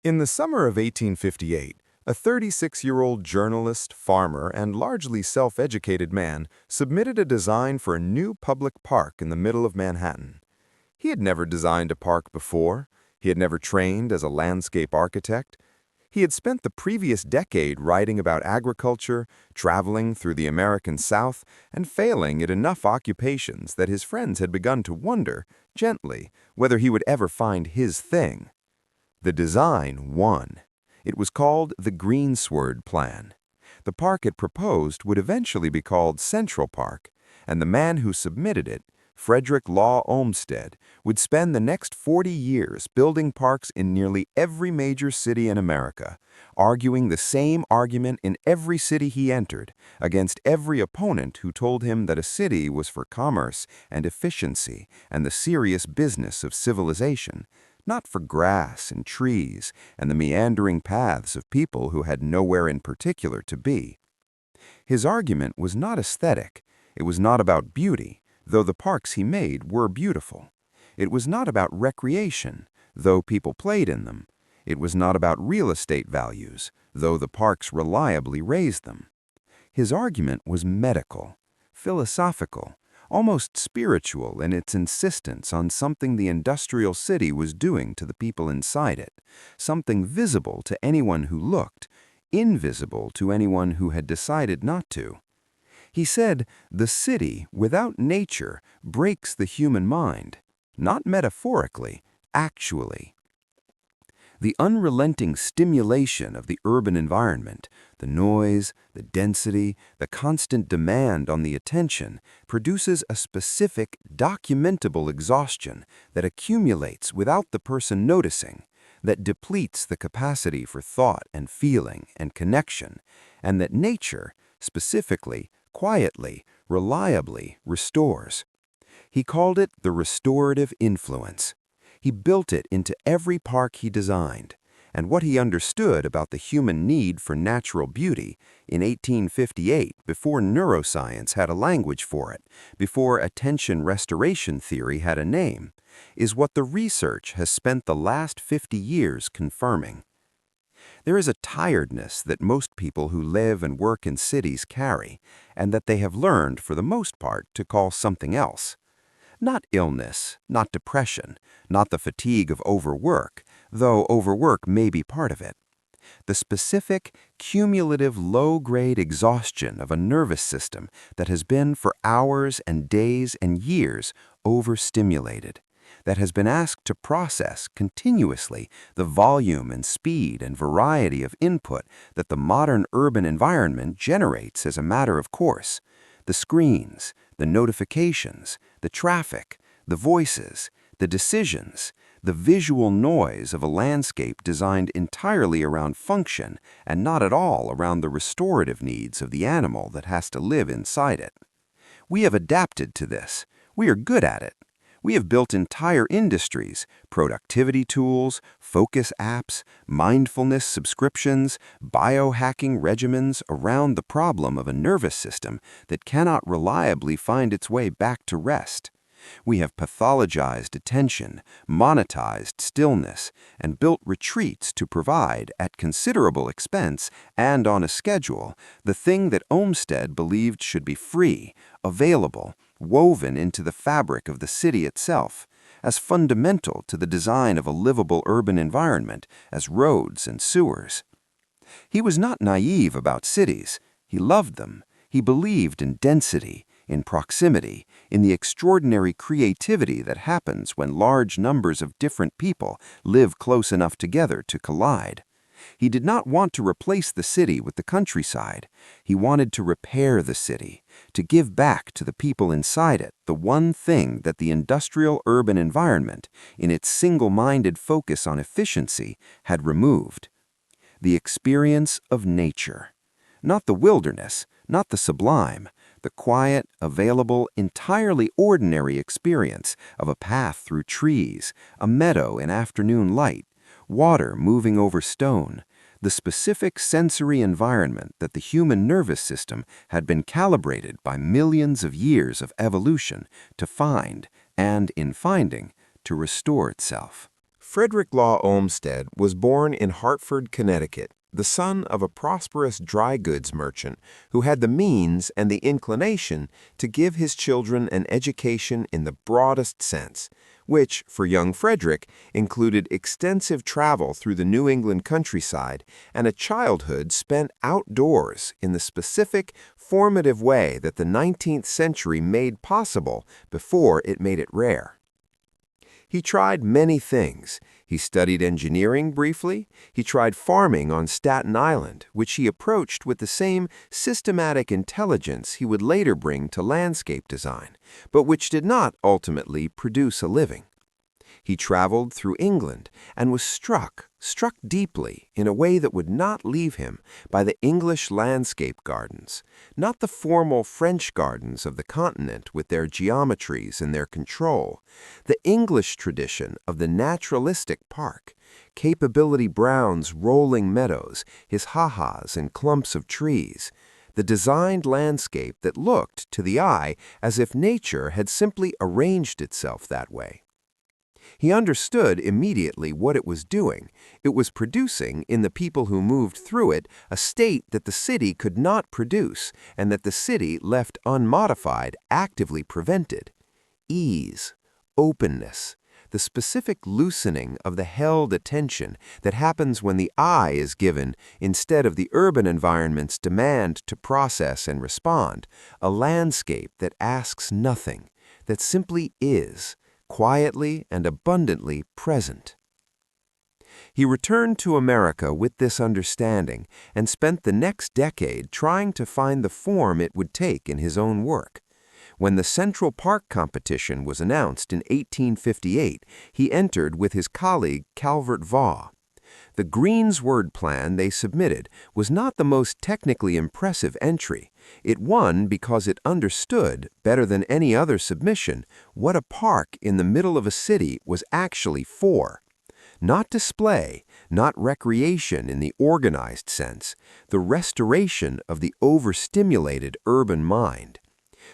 In the summer of 1858, a 36-year-old journalist, farmer, and largely self-educated man submitted a design for a new public park in the middle of Manhattan. He had never designed a park before. He had never trained as a landscape architect. He had spent the previous decade writing about agriculture, traveling through the American South, and failing at enough occupations that his friends had begun to wonder, gently, whether he would ever find his thing. The design won. It was called the Greensward Plan. The park it proposed would eventually be called Central Park, and the man who submitted it, Frederick Law Olmsted, would spend the next 40 years building parks in nearly every major city in America, arguing the same argument in every city he entered, against every opponent who told him that a city was for commerce and efficiency and the serious business of civilization, not for grass and trees and the meandering paths of people who had nowhere in particular to be. His argument was not aesthetic. It was not about beauty, though the parks he made were beautiful. It was not about recreation, though people played in them. It was not about real estate values, though the parks reliably raised them. His argument was medical, philosophical, almost spiritual in its insistence on something the industrial city was doing to the people inside it, something visible to anyone who looked, invisible to anyone who had decided not to. He said, the city, without nature, breaks the human mind, not metaphorically, actually. The unrelenting stimulation of the urban environment, the noise, the density, the constant demand on the attention, produces a specific, documentable exhaustion that accumulates without the person noticing, that depletes the capacity for thought and feeling and connection, and that nature, specifically, quietly, reliably restores. He called it the restorative influence. He built it into every park he designed, and what he understood about the human need for natural beauty in 1858, before neuroscience had a language for it, before attention restoration theory had a name, is what the research has spent the last 50 years confirming. There is a tiredness that most people who live and work in cities carry, and that they have learned, for the most part, to call something else. Not illness, not depression, not the fatigue of overwork, though overwork may be part of it. The specific, cumulative, low-grade exhaustion of a nervous system that has been for hours and days and years overstimulated, that has been asked to process continuously the volume and speed and variety of input that the modern urban environment generates as a matter of course. The screens, the notifications, the traffic, the voices, the decisions, the visual noise of a landscape designed entirely around function and not at all around the restorative needs of the animal that has to live inside it. We have adapted to this. We are good at it. We have built entire industries, productivity tools, focus apps, mindfulness subscriptions, biohacking regimens around the problem of a nervous system that cannot reliably find its way back to rest. We have pathologized attention, monetized stillness, and built retreats to provide, at considerable expense and on a schedule, the thing that Olmsted believed should be free, available, woven into the fabric of the city itself, as fundamental to the design of a livable urban environment as roads and sewers. He was not naive about cities. He loved them. He believed in density, in proximity, in the extraordinary creativity that happens when large numbers of different people live close enough together to collide. He did not want to replace the city with the countryside. He wanted to repair the city, to give back to the people inside it the one thing that the industrial urban environment, in its single-minded focus on efficiency, had removed: the experience of nature. Not the wilderness, not the sublime, the quiet, available, entirely ordinary experience of a path through trees, a meadow in afternoon light, water moving over stone, the specific sensory environment that the human nervous system had been calibrated by millions of years of evolution to find, and in finding, to restore itself. Frederick Law Olmsted was born in Hartford, Connecticut, the son of a prosperous dry goods merchant who had the means and the inclination to give his children an education in the broadest sense, which, for young Frederick, included extensive travel through the New England countryside and a childhood spent outdoors in the specific, formative way that the 19th century made possible before it made it rare. He tried many things. He studied engineering briefly. He tried farming on Staten Island, which he approached with the same systematic intelligence he would later bring to landscape design, but which did not ultimately produce a living. He traveled through England and was struck deeply in a way that would not leave him by the English landscape gardens, not the formal French gardens of the continent with their geometries and their control, the English tradition of the naturalistic park, Capability Brown's rolling meadows, his ha-has and clumps of trees, the designed landscape that looked, to the eye, as if nature had simply arranged itself that way. He understood immediately what it was doing. It was producing, in the people who moved through it, a state that the city could not produce and that the city, left unmodified, actively prevented. Ease, openness, the specific loosening of the held attention that happens when the eye is given instead of the urban environment's demand to process and respond, a landscape that asks nothing, that simply is, quietly and abundantly present. He returned to America with this understanding and spent the next decade trying to find the form it would take in his own work. When the Central Park competition was announced in 1858, he entered with his colleague Calvert Vaux. The Greensward Plan they submitted was not the most technically impressive entry. It won because it understood, better than any other submission, what a park in the middle of a city was actually for. Not display, not recreation in the organized sense, the restoration of the overstimulated urban mind.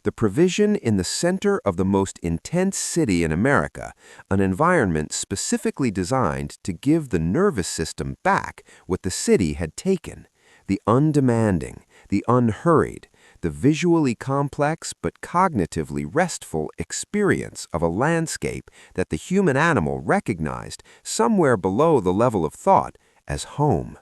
The provision in the center of the most intense city in America, an environment specifically designed to give the nervous system back what the city had taken, the undemanding, the unhurried, the visually complex but cognitively restful experience of a landscape that the human animal recognized somewhere below the level of thought as home.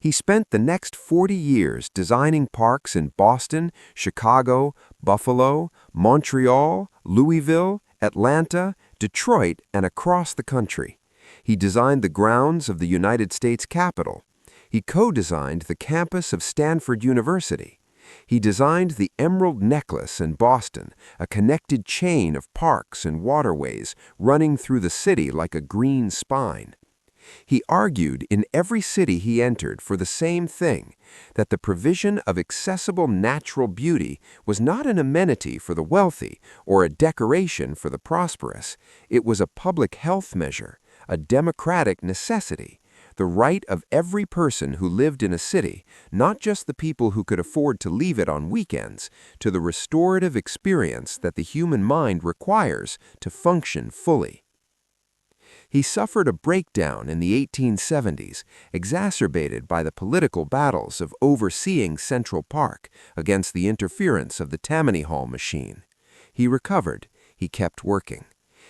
He spent the next 40 years designing parks in Boston, Chicago, Buffalo, Montreal, Louisville, Atlanta, Detroit, and across the country. He designed the grounds of the United States Capitol. He co-designed the campus of Stanford University. He designed the Emerald Necklace in Boston, a connected chain of parks and waterways running through the city like a green spine. He argued in every city he entered for the same thing, that the provision of accessible natural beauty was not an amenity for the wealthy or a decoration for the prosperous. It was a public health measure, a democratic necessity, the right of every person who lived in a city, not just the people who could afford to leave it on weekends, to the restorative experience that the human mind requires to function fully. He suffered a breakdown in the 1870s, exacerbated by the political battles of overseeing Central Park against the interference of the Tammany Hall machine. He recovered. He kept working.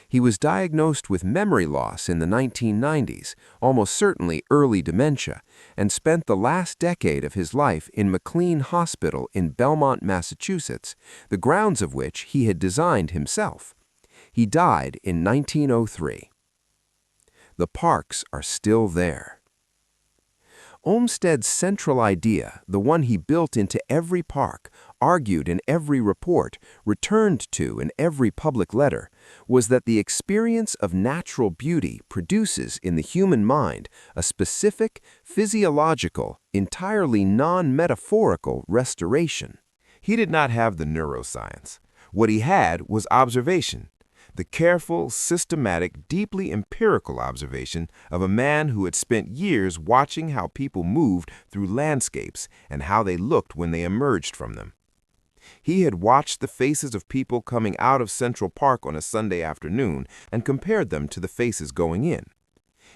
He was diagnosed with memory loss in the 1990s, almost certainly early dementia, and spent the last decade of his life in McLean Hospital in Belmont, Massachusetts, the grounds of which he had designed himself. He died in 1903. The parks are still there. Olmsted's central idea, the one he built into every park, argued in every report, returned to in every public letter, was that the experience of natural beauty produces in the human mind a specific, physiological, entirely non-metaphorical restoration. He did not have the neuroscience. What he had was observation. The careful, systematic, deeply empirical observation of a man who had spent years watching how people moved through landscapes and how they looked when they emerged from them. He had watched the faces of people coming out of Central Park on a Sunday afternoon and compared them to the faces going in.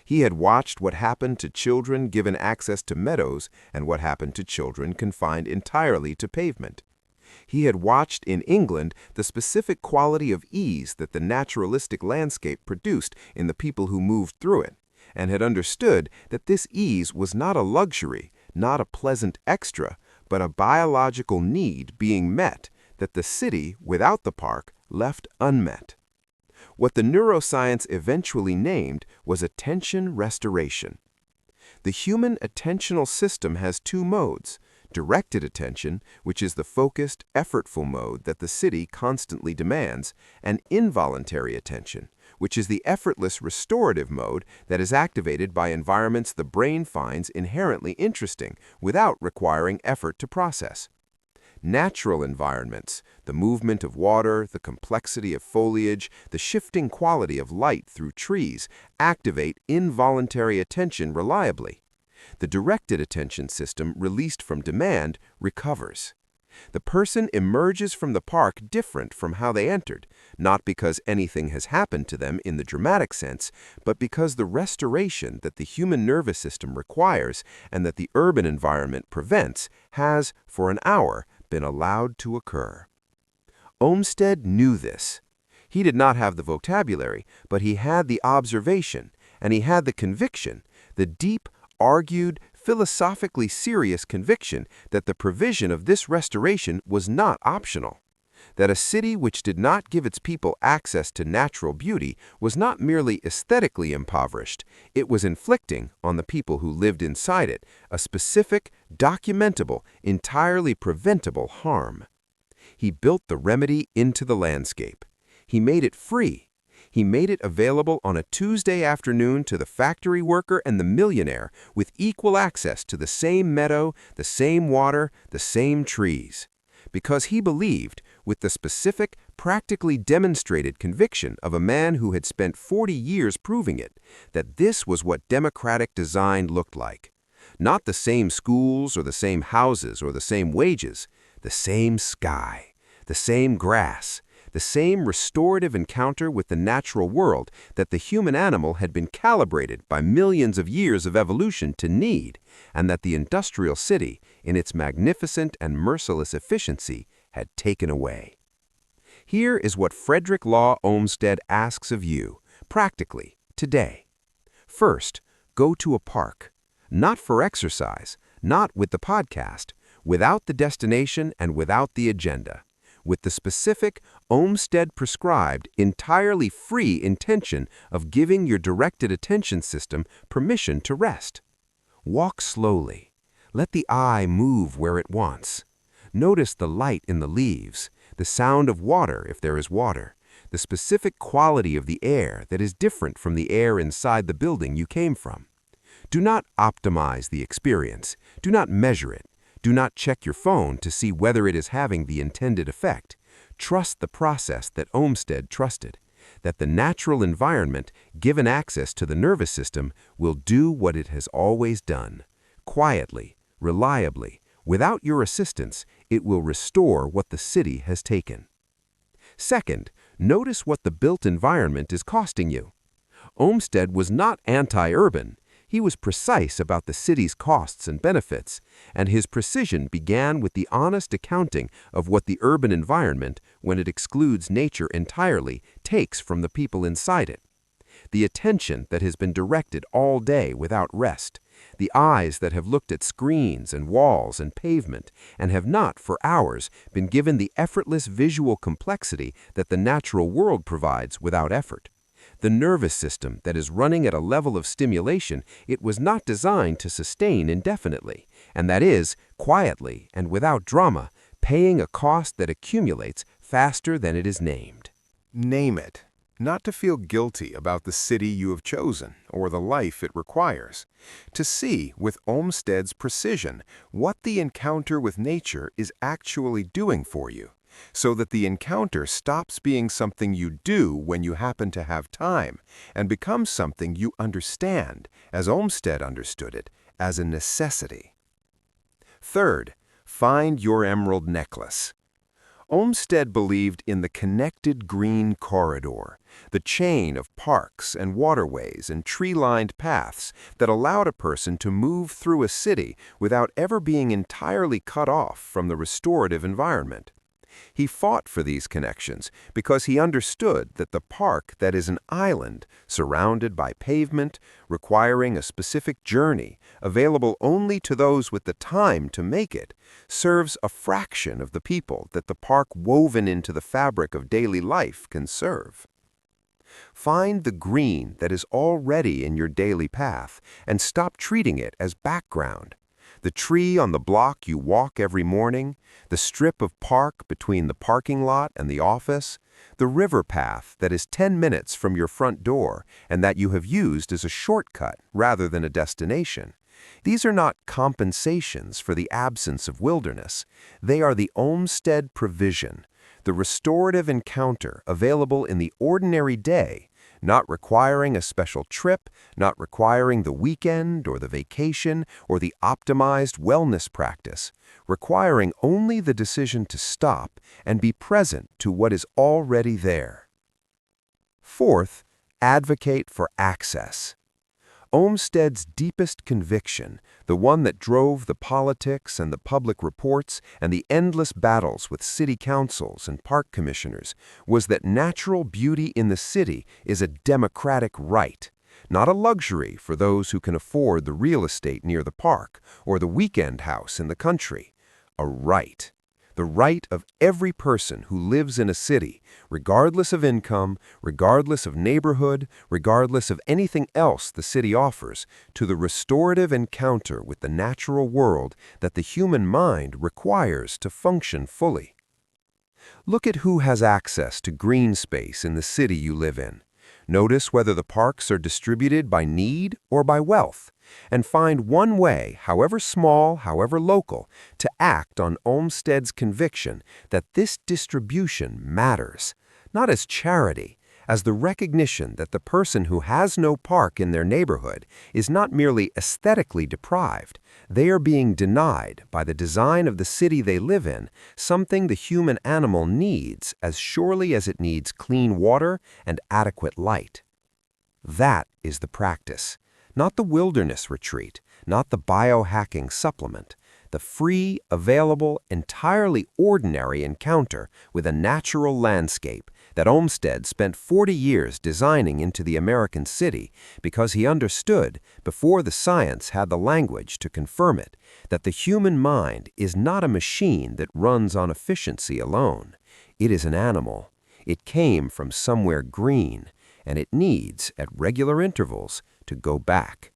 He had watched what happened to children given access to meadows and what happened to children confined entirely to pavement. He had watched in England the specific quality of ease that the naturalistic landscape produced in the people who moved through it, and had understood that this ease was not a luxury, not a pleasant extra, but a biological need being met that the city, without the park, left unmet. What the neuroscience eventually named was attention restoration. The human attentional system has two modes: directed attention, which is the focused, effortful mode that the city constantly demands, and involuntary attention, which is the effortless restorative mode that is activated by environments the brain finds inherently interesting without requiring effort to process. Natural environments, the movement of water, the complexity of foliage, the shifting quality of light through trees, activate involuntary attention reliably. The directed attention system released from demand recovers. The person emerges from the park different from how they entered, not because anything has happened to them in the dramatic sense, but because the restoration that the human nervous system requires and that the urban environment prevents has, for an hour, been allowed to occur. Olmsted knew this. He did not have the vocabulary, but he had the observation, and he had the conviction, the deep, argued, philosophically serious conviction that the provision of this restoration was not optional, that a city which did not give its people access to natural beauty was not merely aesthetically impoverished, it was inflicting on the people who lived inside it a specific, documentable, entirely preventable harm. He built the remedy into the landscape. He made it free. He made it available on a Tuesday afternoon to the factory worker and the millionaire with equal access to the same meadow, the same water, the same trees. Because he believed, with the specific, practically demonstrated conviction of a man who had spent 40 years proving it, that this was what democratic design looked like. Not the same schools or the same houses or the same wages, the same sky, the same grass, the same restorative encounter with the natural world that the human animal had been calibrated by millions of years of evolution to need, and that the industrial city, in its magnificent and merciless efficiency, had taken away. Here is what Frederick Law Olmsted asks of you, practically, today. First, go to a park. Not for exercise, not with the podcast, without the destination and without the agenda, with the specific, Olmsted-prescribed, entirely free intention of giving your directed attention system permission to rest. Walk slowly. Let the eye move where it wants. Notice the light in the leaves, the sound of water if there is water, the specific quality of the air that is different from the air inside the building you came from. Do not optimize the experience. Do not measure it. Do not check your phone to see whether it is having the intended effect. Trust the process that Olmsted trusted, that the natural environment, given access to the nervous system, will do what it has always done. Quietly, reliably, without your assistance, it will restore what the city has taken. Second, notice what the built environment is costing you. Olmsted was not anti-urban. He was precise about the city's costs and benefits, and his precision began with the honest accounting of what the urban environment, when it excludes nature entirely, takes from the people inside it. The attention that has been directed all day without rest, the eyes that have looked at screens and walls and pavement, and have not, for hours, been given the effortless visual complexity that the natural world provides without effort. The nervous system that is running at a level of stimulation it was not designed to sustain indefinitely, and that is, quietly and without drama, paying a cost that accumulates faster than it is named. Name it. Not to feel guilty about the city you have chosen or the life it requires. To see, with Olmsted's precision, what the encounter with nature is actually doing for you, so that the encounter stops being something you do when you happen to have time and becomes something you understand, as Olmsted understood it, as a necessity. Third, find your emerald necklace. Olmsted believed in the connected green corridor, the chain of parks and waterways and tree-lined paths that allowed a person to move through a city without ever being entirely cut off from the restorative environment. He fought for these connections because he understood that the park that is an island, surrounded by pavement, requiring a specific journey, available only to those with the time to make it, serves a fraction of the people that the park woven into the fabric of daily life can serve. Find the green that is already in your daily path and stop treating it as background. The tree on the block you walk every morning, the strip of park between the parking lot and the office, the river path that is 10 minutes from your front door and that you have used as a shortcut rather than a destination. These are not compensations for the absence of wilderness. They are the Olmsted provision, the restorative encounter available in the ordinary day, not requiring a special trip, not requiring the weekend or the vacation or the optimized wellness practice, requiring only the decision to stop and be present to what is already there. Fourth, advocate for access. Olmsted's deepest conviction, the one that drove the politics and the public reports and the endless battles with city councils and park commissioners, was that natural beauty in the city is a democratic right, not a luxury for those who can afford the real estate near the park or the weekend house in the country. A right. The right of every person who lives in a city, regardless of income, regardless of neighborhood, regardless of anything else the city offers, to the restorative encounter with the natural world that the human mind requires to function fully. Look at who has access to green space in the city you live in. Notice whether the parks are distributed by need or by wealth, and find one way, however small, however local, to act on Olmsted's conviction that this distribution matters, not as charity, as the recognition that the person who has no park in their neighborhood is not merely aesthetically deprived, they are being denied by the design of the city they live in something the human animal needs as surely as it needs clean water and adequate light. That is the practice, not the wilderness retreat, not the biohacking supplement, the free, available, entirely ordinary encounter with a natural landscape that Olmsted spent 40 years designing into the American city because he understood, before the science had the language to confirm it, that the human mind is not a machine that runs on efficiency alone. It is an animal. It came from somewhere green, and it needs, at regular intervals, to go back.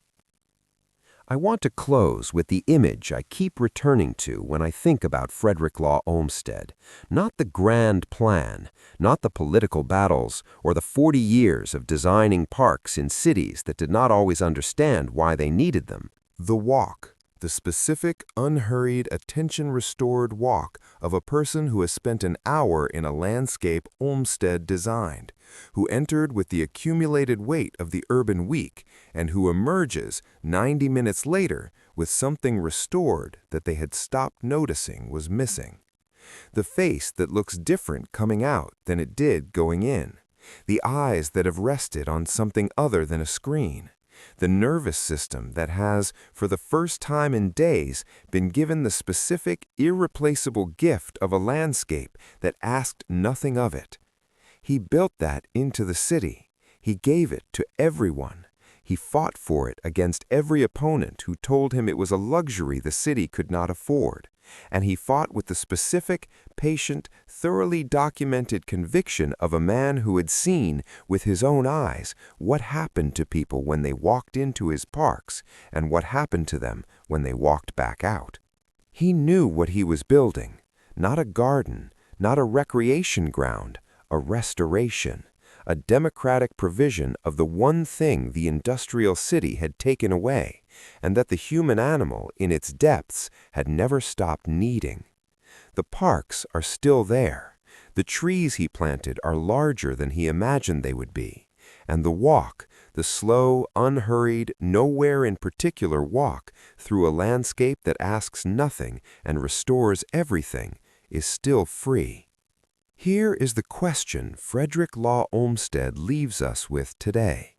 I want to close with the image I keep returning to when I think about Frederick Law Olmsted, not the grand plan, not the political battles, or the 40 years of designing parks in cities that did not always understand why they needed them. The walk, the specific, unhurried, attention-restored walk of a person who has spent an hour in a landscape Olmsted designed, who entered with the accumulated weight of the urban week, and who emerges 90 minutes later with something restored that they had stopped noticing was missing. The face that looks different coming out than it did going in. The eyes that have rested on something other than a screen. The nervous system that has, for the first time in days, been given the specific, irreplaceable gift of a landscape that asked nothing of it. He built that into the city. He gave it to everyone. He fought for it against every opponent who told him it was a luxury the city could not afford. And he fought with the specific, patient, thoroughly documented conviction of a man who had seen, with his own eyes, what happened to people when they walked into his parks and what happened to them when they walked back out. He knew what he was building, not a garden, not a recreation ground, a restoration, a democratic provision of the one thing the industrial city had taken away, and that the human animal, in its depths, had never stopped needing. The parks are still there. The trees he planted are larger than he imagined they would be. And the walk, the slow, unhurried, nowhere in particular walk through a landscape that asks nothing and restores everything, is still free. Here is the question Frederick Law Olmsted leaves us with today.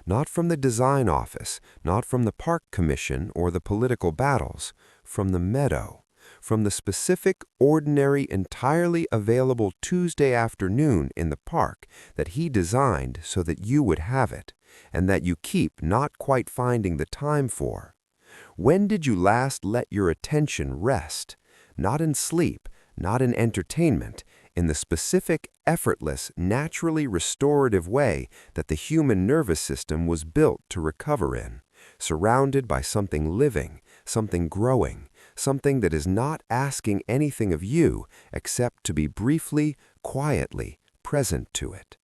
Not from the design office, not from the park commission or the political battles, from the meadow, from the specific, ordinary, entirely available Tuesday afternoon in the park that he designed so that you would have it, and that you keep not quite finding the time for. When did you last let your attention rest? Not in sleep, not in entertainment, in the specific, effortless, naturally restorative way that the human nervous system was built to recover in, surrounded by something living, something growing, something that is not asking anything of you except to be briefly, quietly present to it.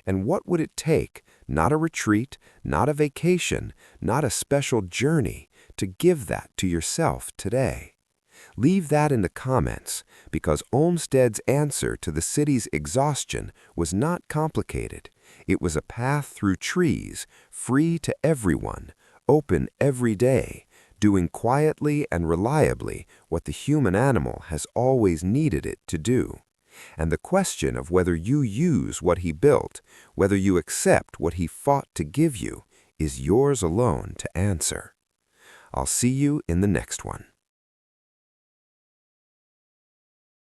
And what would it take, not a retreat, not a vacation, not a special journey, to give that to yourself today? Leave that in the comments, because Olmsted's answer to the city's exhaustion was not complicated. It was a path through trees, free to everyone, open every day, doing quietly and reliably what the human animal has always needed it to do. And the question of whether you use what he built, whether you accept what he fought to give you, is yours alone to answer. I'll see you in the next one.